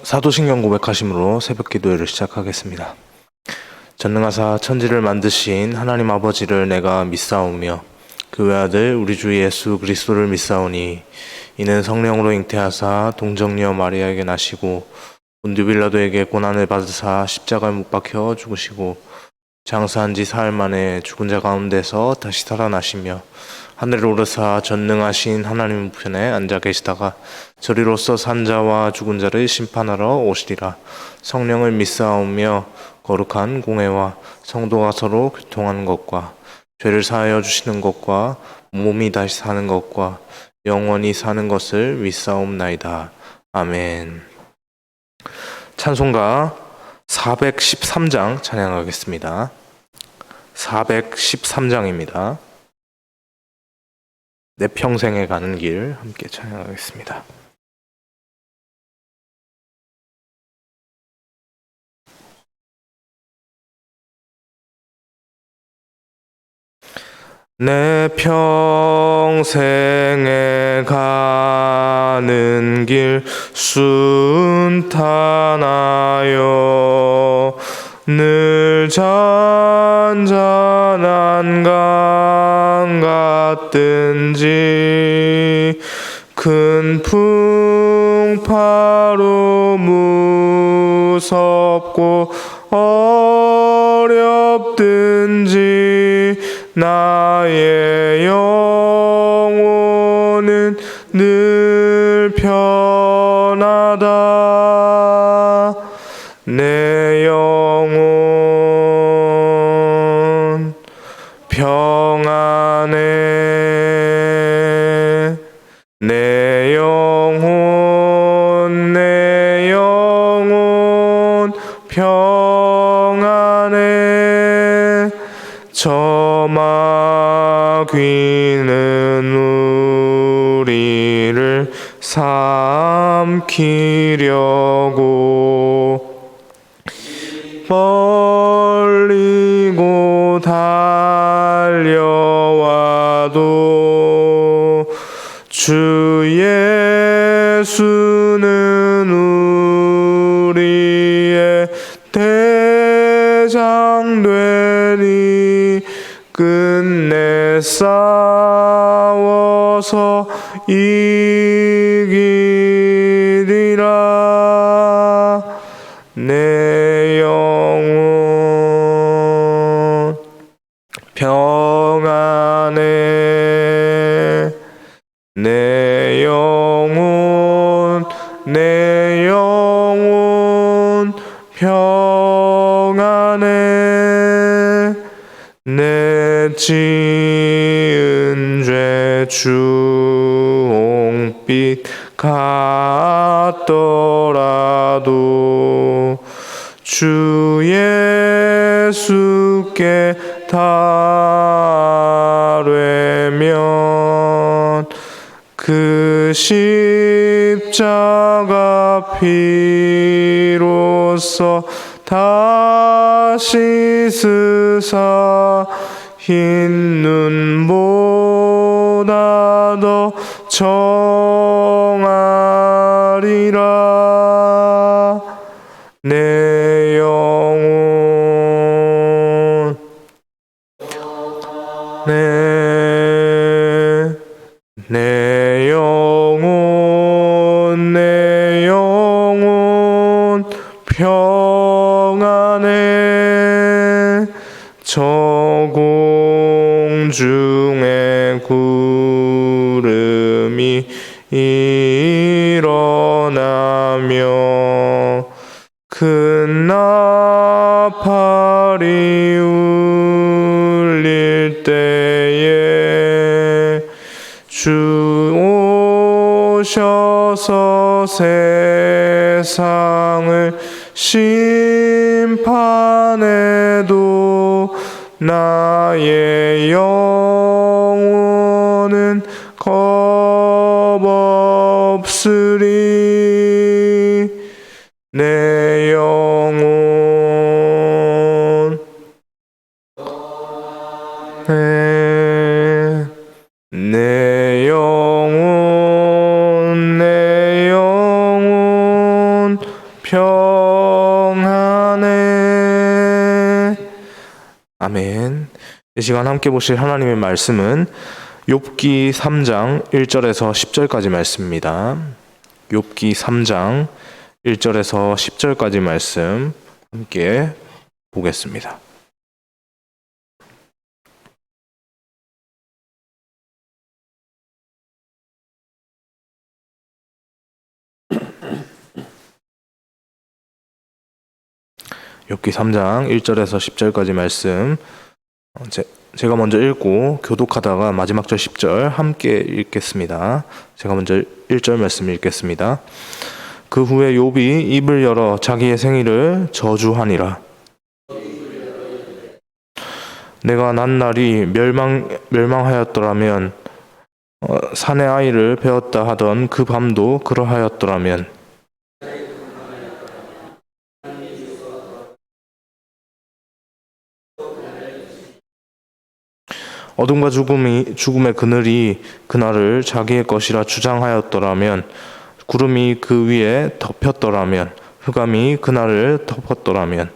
사도신경 고백하심으로 새벽 기도회를 시작하겠습니다. 전능하사 천지를 만드신 하나님 아버지를 내가 믿사오며 그 외아들 우리 주 예수 그리스도를 믿사오니 이는 성령으로 잉태하사 동정녀 마리아에게 나시고 본디오 빌라도에게 고난을 받으사 십자가에 못 박혀 죽으시고 장사한 지 사흘 만에 죽은 자 가운데서 다시 살아나시며 하늘에 오르사 전능하신 하나님 우편에 앉아 계시다가 저리로서 산 자와 죽은 자를 심판하러 오시리라. 성령을 믿사오며 거룩한 공회와 성도가 서로 교통하는 것과 죄를 사하여 주시는 것과 몸이 다시 사는 것과 영원히 사는 것을 믿사옵나이다. 아멘. 찬송가 413장 찬양하겠습니다. 413장입니다. 내 평생에 가는 길 함께 찬양하겠습니다. 내 평생에 가는 길 순탄하여 늘 잔잔한 강 같든지 큰 풍파로 무섭고 어렵든지 나의 영혼은 늘 편하다. 내 영혼 평안해. 내 영혼 평안해. 저마귀는 우리를 삼키려고 멀리고 달려와도 주 예수는 우리의 대장 되니 끝내 싸워서 이기리라. 내 영혼 평안해. 내 영혼 평안해. 내 지은 죄 주홍빛 같더라도 주 예수께 달되면 그 십자가 피로써 다시 쓰사 흰 눈보다 더 정하리라. 내 영혼 내 영혼 평안해. 저 공중에 구름이 일어나며 큰 나팔이 울릴 때에 주 오셔서 세상을 심판해도 나의 영혼은 겁없으리. 내 영혼 내 영혼 평안해. 아멘. 이 시간 함께 보실 하나님의 말씀은 욥기 3장 1절에서 10절까지 말씀입니다. 욥기 3장 1절에서 10절까지 말씀 함께 보겠습니다. 욥기 3장 1절에서 10절까지 말씀 제가 먼저 읽고 교독하다가 마지막 절 10절 함께 읽겠습니다. 제가 먼저 1절 말씀 읽겠습니다. 그 후에 욥이 입을 열어 자기의 생일을 저주하니라. 내가 난 날이 멸망하였더라면 산의 아이를 베었다 하던 그 밤도 그러하였더라면 어둠과 죽음의 그늘이 그날을 자기의 것이라 주장하였더라면 구름이 그 위에 덮였더라면 흑암이 그날을 덮었더라면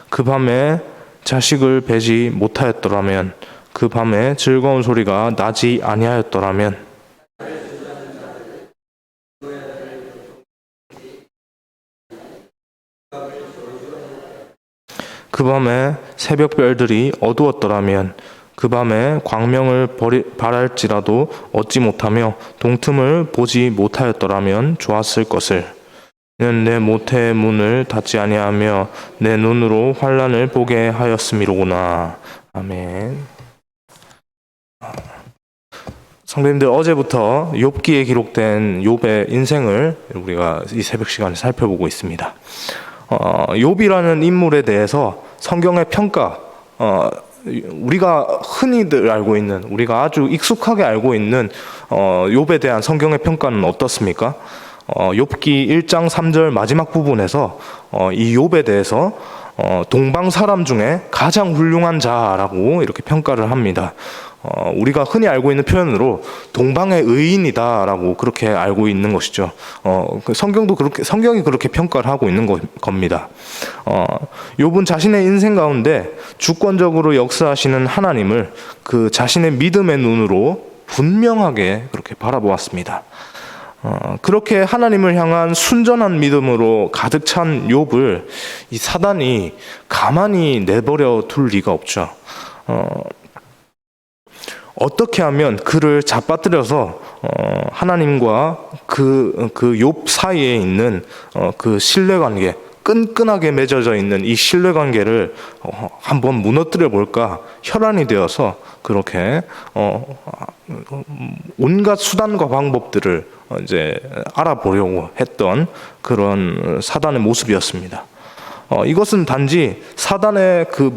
그 밤에 자식을 베지 못하였더라면 그 밤에 즐거운 소리가 나지 아니하였더라면 그 밤에 새벽별들이 어두웠더라면 그 밤에 광명을 바랄지라도 얻지 못하며 동틈을 보지 못하였더라면 좋았을 것을. 이는 내 모태의 문을 닫지 아니하며 내 눈으로 환난을 보게 하였음이로구나. 아멘. 성도님들, 어제부터 욥기에 기록된 욥의 인생을 우리가 이 새벽 시간에 살펴보고 있습니다. 욥이라는 인물에 대해서 성경의 평가, 우리가 흔히들 알고 있는, 우리가 아주 익숙하게 알고 있는 욥에 대한 성경의 평가는 어떻습니까? 욥기 1장 3절 마지막 부분에서 이 욥에 대해서 동방 사람 중에 가장 훌륭한 자라고 이렇게 평가를 합니다. 우리가 흔히 알고 있는 표현으로 동방의 의인이다라고 그렇게 알고 있는 것이죠. 성경이 그렇게 평가를 하고 있는 겁니다. 욥은 자신의 인생 가운데 주권적으로 역사하시는 하나님을 그 자신의 믿음의 눈으로 분명하게 그렇게 바라보았습니다. 그렇게 하나님을 향한 순전한 믿음으로 가득 찬 욥을 이 사단이 가만히 내버려 둘 리가 없죠. 어떻게 하면 그를 잡아뜨려서 하나님과 그 욥 사이에 있는 그 신뢰관계, 끈끈하게 맺어져 있는 이 신뢰관계를 한번 무너뜨려 볼까 혈안이 되어서 그렇게 온갖 수단과 방법들을 이제 알아보려고 했던 그런 사단의 모습이었습니다. 이것은 단지 사단의 그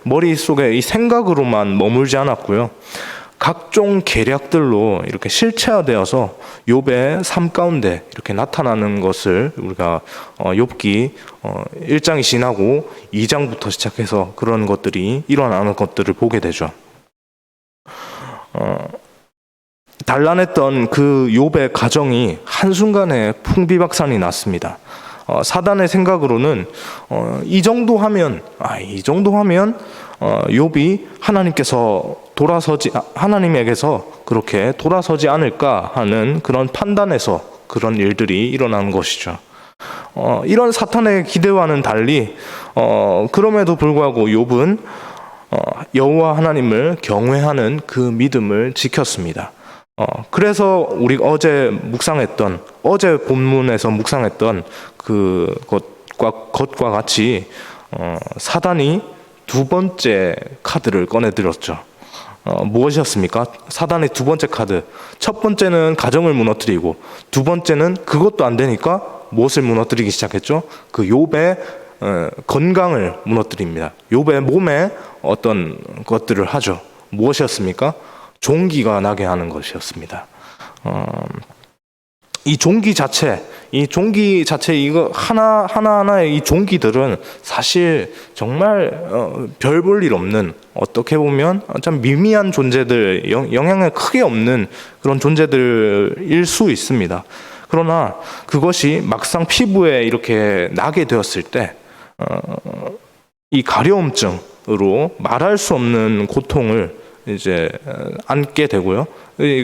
머릿속에 이 생각으로만 머물지 않았고요. 각종 계략들로 이렇게 실체화되어서 욥의 삶 가운데 이렇게 나타나는 것을 우리가 욥기 1장이 지나고 2장부터 시작해서 그런 것들이 일어나는 것들을 보게 되죠. 단란했던 그 욥의 가정이 한순간에 풍비박산이 났습니다. 사단의 생각으로는 이 정도 하면 욥이 하나님에게서 그렇게 돌아서지 않을까 하는 그런 판단에서 그런 일들이 일어나는 것이죠. 이런 사탄의 기대와는 달리 그럼에도 불구하고 욥은 여호와 하나님을 경외하는 그 믿음을 지켰습니다. 그래서 우리가 어제 본문에서 묵상했던 것과 같이 사단이 두 번째 카드를 꺼내들었죠. 무엇이었습니까? 사단의 두 번째 카드. 첫 번째는 가정을 무너뜨리고 두 번째는 그것도 안 되니까 무엇을 무너뜨리기 시작했죠? 그 욥의 건강을 무너뜨립니다. 욥의 몸에 어떤 것들을 하죠. 무엇이었습니까? 종기가 나게 하는 것이었습니다. 이 종기 자체, 이 종기 자체 이거 하나하나의 이 종기들은 사실 정말 별 볼 일 없는, 어떻게 보면 참 미미한 존재들, 영향을 크게 없는 그런 존재들일 수 있습니다. 그러나 그것이 막상 피부에 이렇게 나게 되었을 때 이 가려움증으로 말할 수 없는 고통을 이제 안게 되고요.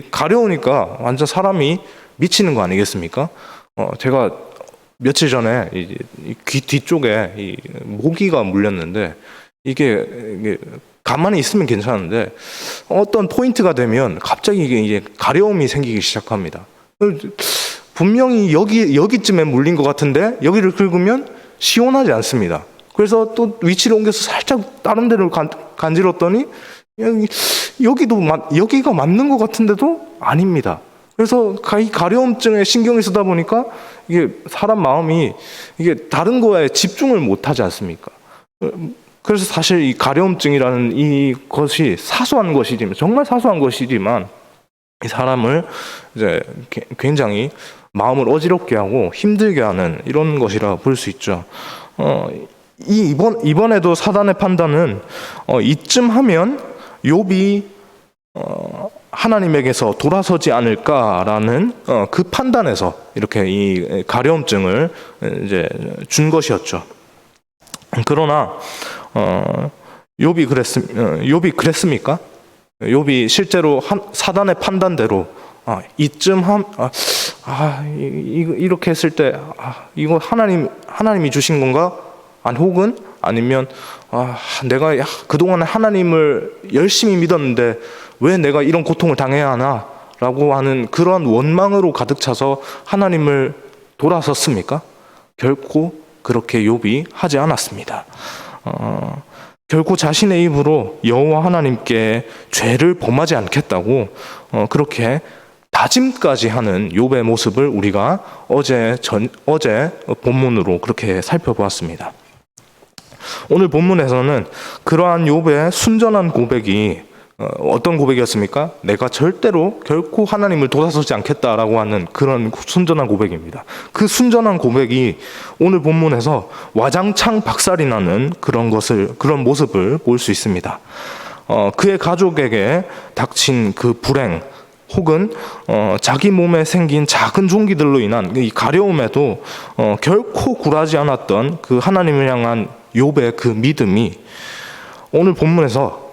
가려우니까 완전 사람이 미치는 거 아니겠습니까? 제가 며칠 전에 귀 뒤쪽에 이 모기가 물렸는데 이게 가만히 있으면 괜찮은데 어떤 포인트가 되면 갑자기 이게 가려움이 생기기 시작합니다. 분명히 여기쯤에 물린 것 같은데 여기를 긁으면 시원하지 않습니다. 그래서 또 위치를 옮겨서 살짝 다른 데를 간질렀더니 여기가 맞는 것 같은데도 아닙니다. 그래서 이 가려움증에 신경을 쓰다 보니까 이게 사람 마음이 이게 다른 거에 집중을 못 하지 않습니까? 그래서 사실 이 가려움증이라는 이것이 사소한 것이지만, 정말 사소한 것이지만 이 사람을 이제 굉장히 마음을 어지럽게 하고 힘들게 하는 이런 것이라 볼 수 있죠. 이번에도 사단의 판단은 이쯤 하면 욥이 하나님에게서 돌아서지 않을까라는 그 판단에서 이렇게 이 가려움증을 이제 준 것이었죠. 그러나 욥이 그랬습니까? 욥이 실제로 사단의 판단대로 이렇게 했을 때 이거 하나님이 주신 건가? 혹은 아니면 내가 그동안에 하나님을 열심히 믿었는데 왜 내가 이런 고통을 당해야 하나? 라고 하는 그런 원망으로 가득 차서 하나님을 돌아섰습니까? 결코 그렇게 욥이 하지 않았습니다. 결코 자신의 입으로 여호와 하나님께 죄를 범하지 않겠다고 그렇게 다짐까지 하는 욥의 모습을 우리가 어제 본문으로 그렇게 살펴보았습니다. 오늘 본문에서는 그러한 욥의 순전한 고백이 어떤 고백이었습니까? 내가 절대로 결코 하나님을 돌아서지 않겠다라고 하는 그런 순전한 고백입니다. 그 순전한 고백이 오늘 본문에서 와장창 박살이 나는 그런 모습을 볼 수 있습니다. 그의 가족에게 닥친 그 불행, 혹은 자기 몸에 생긴 작은 종기들로 인한 이 가려움에도 결코 굴하지 않았던 그 하나님을 향한 욥의 그 믿음이 오늘 본문에서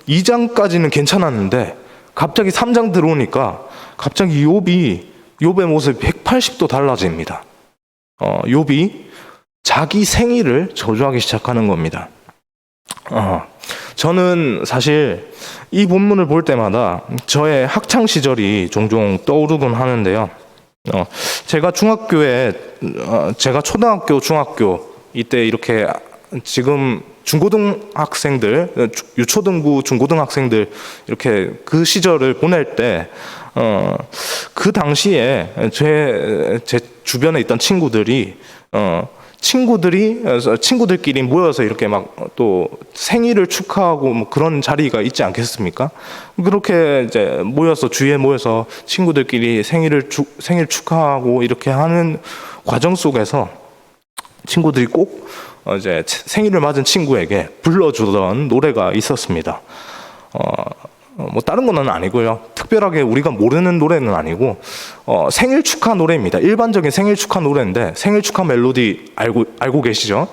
2장까지는 괜찮았는데 갑자기 3장 들어오니까 갑자기 욥의 모습이 180도 달라집니다. 욥이 자기 생일을 저주하기 시작하는 겁니다. 저는 사실 이 본문을 볼 때마다 저의 학창 시절이 종종 떠오르곤 하는데요. 제가 초등학교, 중학교 이때 이렇게 지금 중고등학생들, 유초등부 중고등학생들 이렇게 그 시절을 보낼 때 그 당시에 제 주변에 있던 친구들끼리 모여서 이렇게 막 또 생일을 축하하고 뭐 그런 자리가 있지 않겠습니까? 그렇게 이제 주위에 모여서 친구들끼리 생일 축하하고 이렇게 하는 과정 속에서 친구들이 꼭 이제 생일을 맞은 친구에게 불러주던 노래가 있었습니다. 뭐 다른 거는 아니고요. 특별하게 우리가 모르는 노래는 아니고 생일 축하 노래입니다. 일반적인 생일 축하 노래인데 생일 축하 멜로디 알고 계시죠?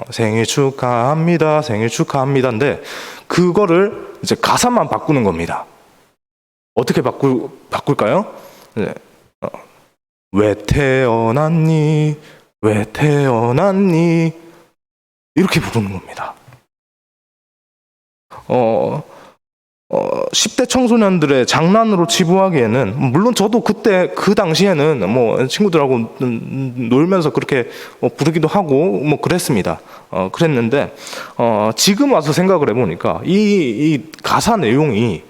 생일 축하합니다. 생일 축하합니다인데 그거를 이제 가사만 바꾸는 겁니다. 어떻게 바꿀까요? 네. 왜 태어났니? 왜 태어났니? 이렇게 부르는 겁니다. 10대 청소년들의 장난으로 치부하기에는, 물론 저도 그때 그 당시에는 뭐 친구들하고 놀면서 그렇게 부르기도 하고 뭐 그랬습니다. 그랬는데 지금 와서 생각을 해보니까 이 가사 내용이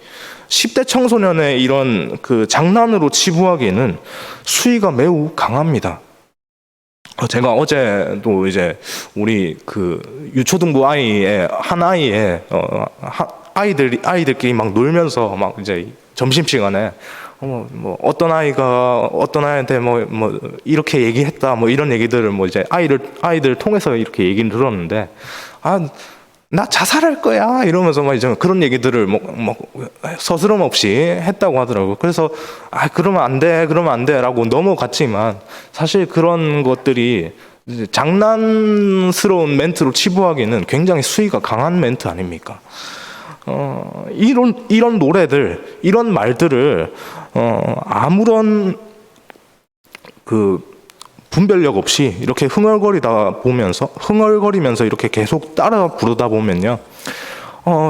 10대 청소년의 이런 그 장난으로 치부하기에는 수위가 매우 강합니다. 제가 어제도 이제 우리 그 유초등부 아이의 아이들끼리 막 놀면서 막 이제 점심시간에 어떤 아이한테 이렇게 얘기했다 이런 얘기들을 이제 아이들 통해서 이렇게 얘기를 들었는데, 나 자살할 거야 이러면서 막 이제 그런 얘기들을 서스럼 없이 했다고 하더라고요. 그래서 그러면 안 돼라고 넘어갔지만, 사실 그런 것들이 이제 장난스러운 멘트로 치부하기는 굉장히 수위가 강한 멘트 아닙니까? 이런 노래들, 이런 말들을 아무런 분별력 없이 이렇게 흥얼거리면서 이렇게 계속 따라 부르다 보면요,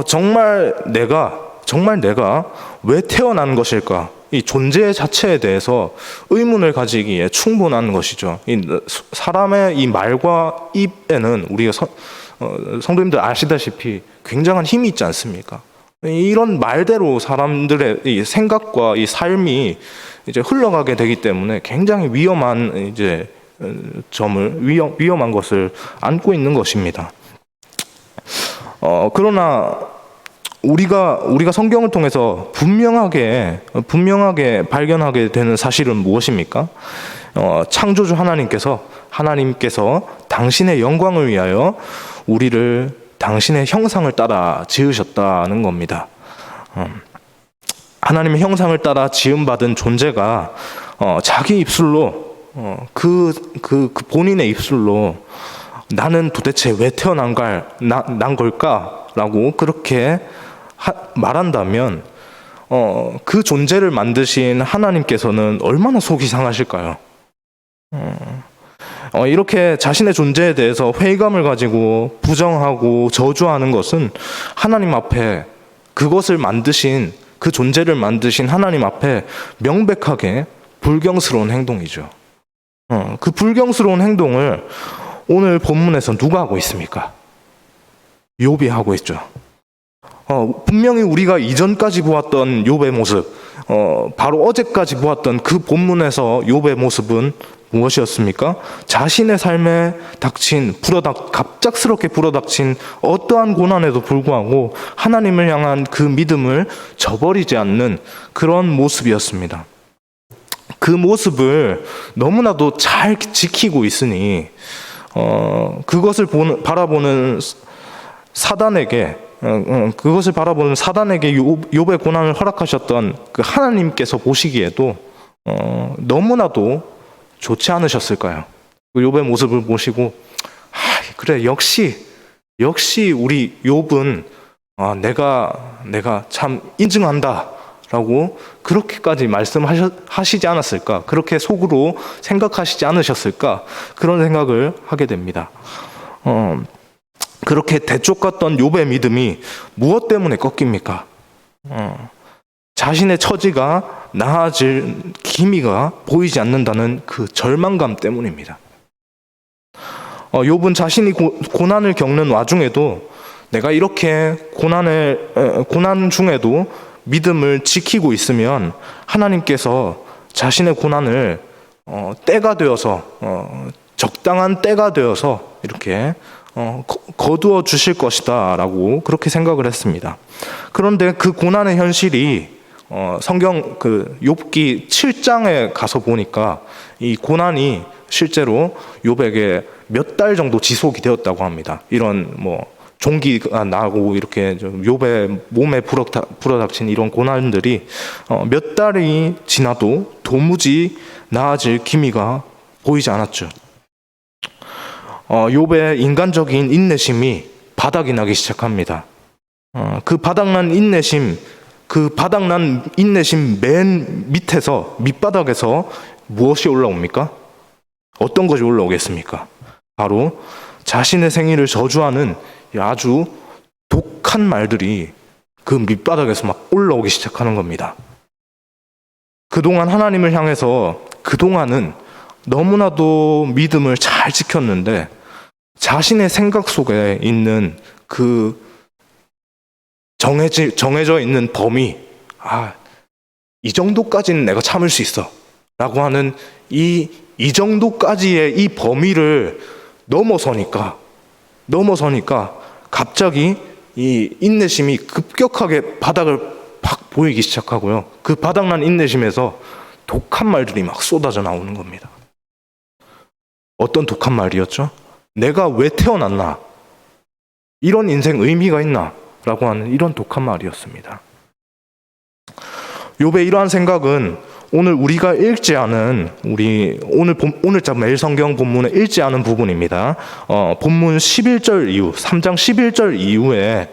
정말 내가 왜 태어난 것일까? 이 존재 자체에 대해서 의문을 가지기에 충분한 것이죠. 사람의 이 말과 입에는 우리가 성도님들 아시다시피 굉장한 힘이 있지 않습니까? 이런 말대로 사람들의 이 생각과 이 삶이 이제 흘러가게 되기 때문에 굉장히 위험한 위험한 것을 안고 있는 것입니다. 그러나 우리가 성경을 통해서 분명하게 발견하게 되는 사실은 무엇입니까? 창조주 하나님께서 당신의 영광을 위하여 우리를 당신의 형상을 따라 지으셨다는 겁니다. 하나님의 형상을 따라 지음받은 존재가 자기 입술로 본인의 입술로 나는 도대체 왜 난 걸까라고 그렇게 말한다면, 그 존재를 만드신 하나님께서는 얼마나 속이 상하실까요? 이렇게 자신의 존재에 대해서 회의감을 가지고 부정하고 저주하는 것은 하나님 앞에, 그것을 만드신, 그 존재를 만드신 하나님 앞에 명백하게 불경스러운 행동이죠. 그 불경스러운 행동을 오늘 본문에서 누가 하고 있습니까? 욥이 하고 있죠. 분명히 우리가 이전까지 보았던 욥의 모습, 바로 어제까지 보았던 그 본문에서 욥의 모습은 무엇이었습니까? 자신의 삶에 갑작스럽게 불어닥친 어떠한 고난에도 불구하고 하나님을 향한 그 믿음을 저버리지 않는 그런 모습이었습니다. 그 모습을 너무나도 잘 지키고 있으니 그것을 바라보는 사단에게 욥의 고난을 허락하셨던 그 하나님께서 보시기에도 너무나도 좋지 않으셨을까요? 그 욥의 모습을 보시고, 그래, 역시 우리 욥은 내가 참 인증한다 라고 그렇게까지 말씀하시지 않았을까? 그렇게 속으로 생각하시지 않으셨을까? 그런 생각을 하게 됩니다. 그렇게 대쫓갔던 욥의 믿음이 무엇 때문에 꺾입니까? 자신의 처지가 나아질 기미가 보이지 않는다는 그 절망감 때문입니다. 욥은 자신이 고난을 겪는 와중에도, 내가 이렇게 고난 중에도 믿음을 지키고 있으면 하나님께서 자신의 고난을 때가 되어서, 적당한 때가 되어서 이렇게 거두어 주실 것이다 라고 그렇게 생각을 했습니다. 그런데 그 고난의 현실이 성경 욥기 7장에 가서 보니까 이 고난이 실제로 욥에게 몇 달 정도 지속이 되었다고 합니다. 이런 종기가 나고 이렇게 욥의 몸에 불어닥친 이런 고난들이 몇 달이 지나도 도무지 나아질 기미가 보이지 않았죠. 욥의 인간적인 인내심이 바닥이 나기 시작합니다. 그 바닥난 인내심 맨 밑바닥에서 무엇이 올라옵니까? 어떤 것이 올라오겠습니까? 바로 자신의 생일을 저주하는 아주 독한 말들이 그 밑바닥에서 막 올라오기 시작하는 겁니다. 그동안 하나님을 향해서 그동안은 너무나도 믿음을 잘 지켰는데, 자신의 생각 속에 있는 그 정해져 있는 범위, 이 정도까지는 내가 참을 수 있어 라고 하는 이 정도까지의 이 범위를 넘어서니까 갑자기 이 인내심이 급격하게 바닥을 팍 보이기 시작하고요. 그 바닥난 인내심에서 독한 말들이 막 쏟아져 나오는 겁니다. 어떤 독한 말이었죠? 내가 왜 태어났나? 이런 인생 의미가 있나? 라고 하는 이런 독한 말이었습니다. 욥의 이러한 생각은 오늘 우리가 읽지 않은 오늘자 매일 성경 본문에 읽지 않은 부분입니다. 본문 11절 이후 3장 11절 이후에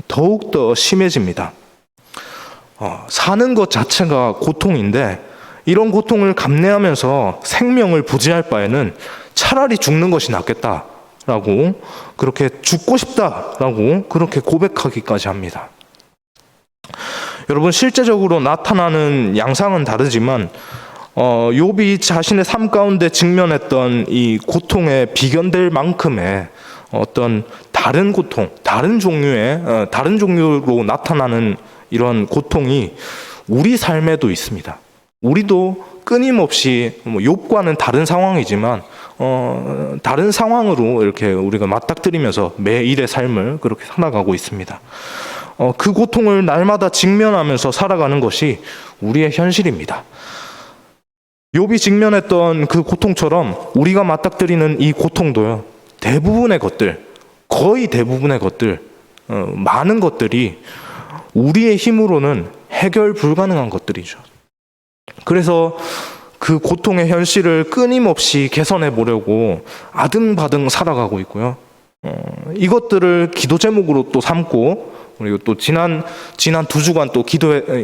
더욱더 심해집니다. 사는 것 자체가 고통인데 이런 고통을 감내하면서 생명을 부지할 바에는 차라리 죽는 것이 낫겠다라고, 그렇게 죽고 싶다라고 그렇게 고백하기까지 합니다. 여러분, 실제적으로 나타나는 양상은 다르지만 욥이 자신의 삶 가운데 직면했던 이 고통에 비견될 만큼의 어떤 다른 고통, 다른 종류로 나타나는 이런 고통이 우리 삶에도 있습니다. 우리도 끊임없이 욥과는 다른 상황이지만 다른 상황으로 이렇게 우리가 맞닥뜨리면서 매일의 삶을 그렇게 살아가고 있습니다. 그 고통을 날마다 직면하면서 살아가는 것이 우리의 현실입니다. 욥이 직면했던 그 고통처럼 우리가 맞닥뜨리는 이 고통도요, 거의 대부분의 것들, 많은 것들이 우리의 힘으로는 해결 불가능한 것들이죠. 그래서 그 고통의 현실을 끊임없이 개선해 보려고 아등바등 살아가고 있고요. 이것들을 기도 제목으로 또 삼고, 그리고 또 지난 2주간 또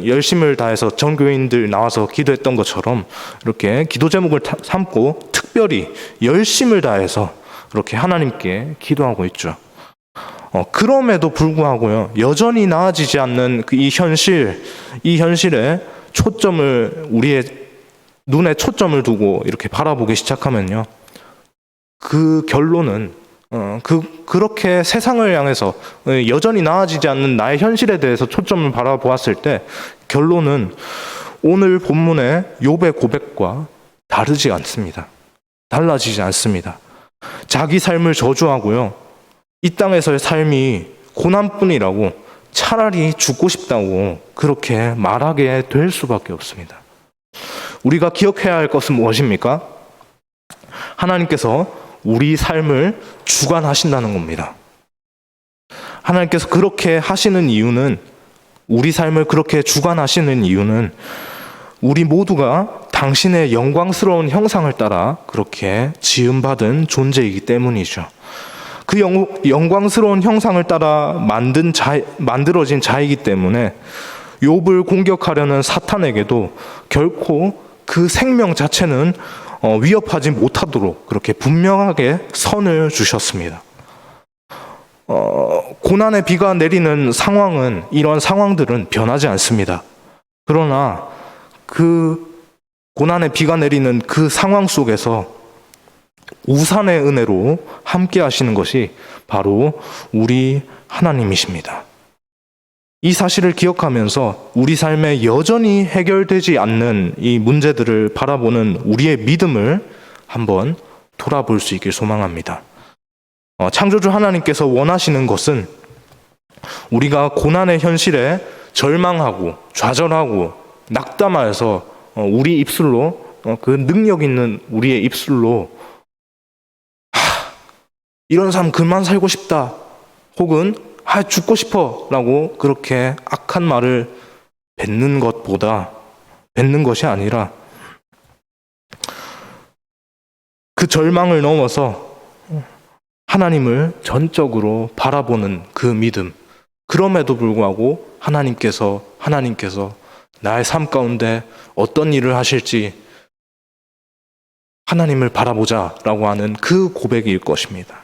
열심을 다해서 전교인들 나와서 기도했던 것처럼 이렇게 기도 제목을 삼고 특별히 열심을 다해서 이렇게 하나님께 기도하고 있죠. 그럼에도 불구하고요, 여전히 나아지지 않는 이 현실에 우리의 눈에 초점을 두고 이렇게 바라보기 시작하면요, 그 결론은 그렇게 세상을 향해서 여전히 나아지지 않는 나의 현실에 대해서 초점을 바라보았을 때 결론은 오늘 본문의 욥의 고백과 달라지지 않습니다. 자기 삶을 저주하고요, 이 땅에서의 삶이 고난뿐이라고, 차라리 죽고 싶다고 그렇게 말하게 될 수밖에 없습니다. 우리가 기억해야 할 것은 무엇입니까? 하나님께서 우리 삶을 주관하신다는 겁니다. 하나님께서 그렇게 하시는 이유는, 우리 삶을 그렇게 주관하시는 이유는 우리 모두가 당신의 영광스러운 형상을 따라 그렇게 지음받은 존재이기 때문이죠. 그 영광스러운 형상을 따라 만들어진 자이기 때문에 욥을 공격하려는 사탄에게도 결코 그 생명 자체는 위협하지 못하도록 그렇게 분명하게 선을 주셨습니다. 고난의 비가 내리는 상황은, 이런 상황들은 변하지 않습니다. 그러나 그 고난의 비가 내리는 그 상황 속에서 우산의 은혜로 함께 하시는 것이 바로 우리 하나님이십니다. 이 사실을 기억하면서 우리 삶에 여전히 해결되지 않는 이 문제들을 바라보는 우리의 믿음을 한번 돌아볼 수 있길 소망합니다. 창조주 하나님께서 원하시는 것은 우리가 고난의 현실에 절망하고 좌절하고 낙담하여서 우리 입술로, 그 능력 있는 우리의 입술로 이런 삶 그만 살고 싶다, 혹은 죽고 싶어 라고 그렇게 악한 말을 뱉는 것이 아니라 그 절망을 넘어서 하나님을 전적으로 바라보는 그 믿음, 그럼에도 불구하고 하나님께서 나의 삶 가운데 어떤 일을 하실지 하나님을 바라보자 라고 하는 그 고백일 것입니다.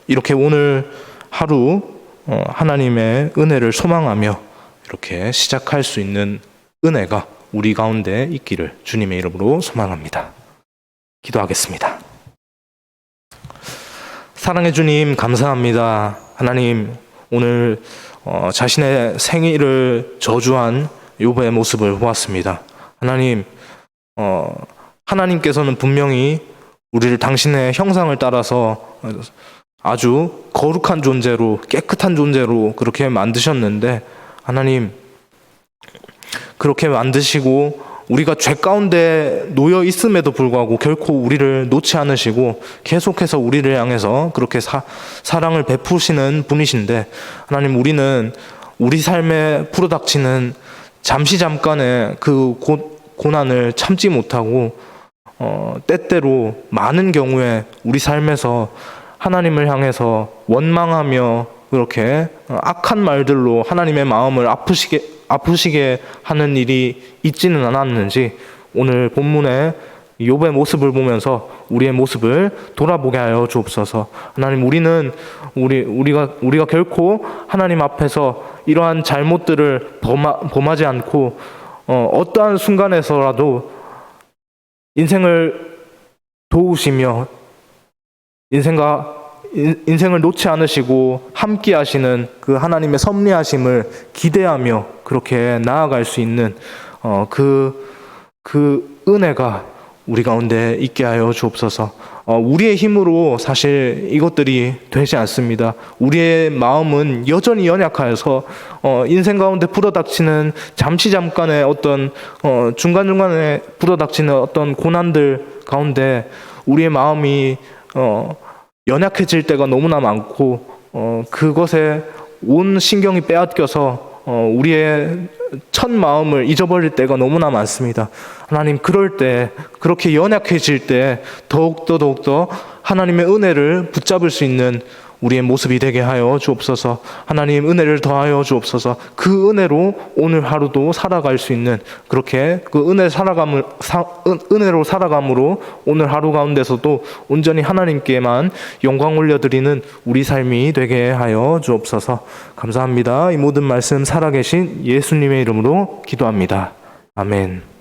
이렇게 오늘 하루 하나님의 은혜를 소망하며 이렇게 시작할 수 있는 은혜가 우리 가운데 있기를 주님의 이름으로 소망합니다. 기도하겠습니다. 사랑의 주님, 감사합니다. 하나님, 오늘 자신의 생일을 저주한 욥의 모습을 보았습니다. 하나님, 하나님께서는 분명히 우리를 당신의 형상을 따라서 아주 거룩한 존재로, 깨끗한 존재로 그렇게 만드셨는데, 하나님, 그렇게 만드시고 우리가 죄 가운데 놓여 있음에도 불구하고 결코 우리를 놓지 않으시고 계속해서 우리를 향해서 그렇게 사랑을 베푸시는 분이신데, 하나님, 우리는 우리 삶에 불어닥치는 잠시 잠깐의 그 고난을 참지 못하고 때때로 많은 경우에 우리 삶에서 하나님을 향해서 원망하며 그렇게 악한 말들로 하나님의 마음을 아프시게 하는 일이 있지는 않았는지, 오늘 본문의 욥의 모습을 보면서 우리의 모습을 돌아보게 하여 주옵소서. 하나님, 우리가 결코 하나님 앞에서 이러한 잘못들을 범하지 않고 어떠한 순간에서라도 인생을 도우시며 인생을 놓지 않으시고 함께 하시는 그 하나님의 섭리하심을 기대하며 그렇게 나아갈 수 있는 그 은혜가 우리 가운데 있게 하여 주옵소서. 우리의 힘으로 사실 이것들이 되지 않습니다. 우리의 마음은 여전히 연약하여서 인생 가운데 불어닥치는 잠시 잠깐의 어떤 중간중간에 불어닥치는 어떤 고난들 가운데 우리의 마음이 연약해질 때가 너무나 많고 그것에 온 신경이 빼앗겨서 우리의 첫 마음을 잊어버릴 때가 너무나 많습니다. 하나님, 그럴 때, 그렇게 연약해질 때 더욱더 하나님의 은혜를 붙잡을 수 있는 우리의 모습이 되게 하여 주옵소서. 하나님, 은혜를 더하여 주옵소서. 그 은혜로 오늘 하루도 살아갈 수 있는, 그렇게 그 은혜로 살아감으로 오늘 하루 가운데서도 온전히 하나님께만 영광 올려드리는 우리 삶이 되게 하여 주옵소서. 감사합니다. 이 모든 말씀 살아계신 예수님의 이름으로 기도합니다. 아멘.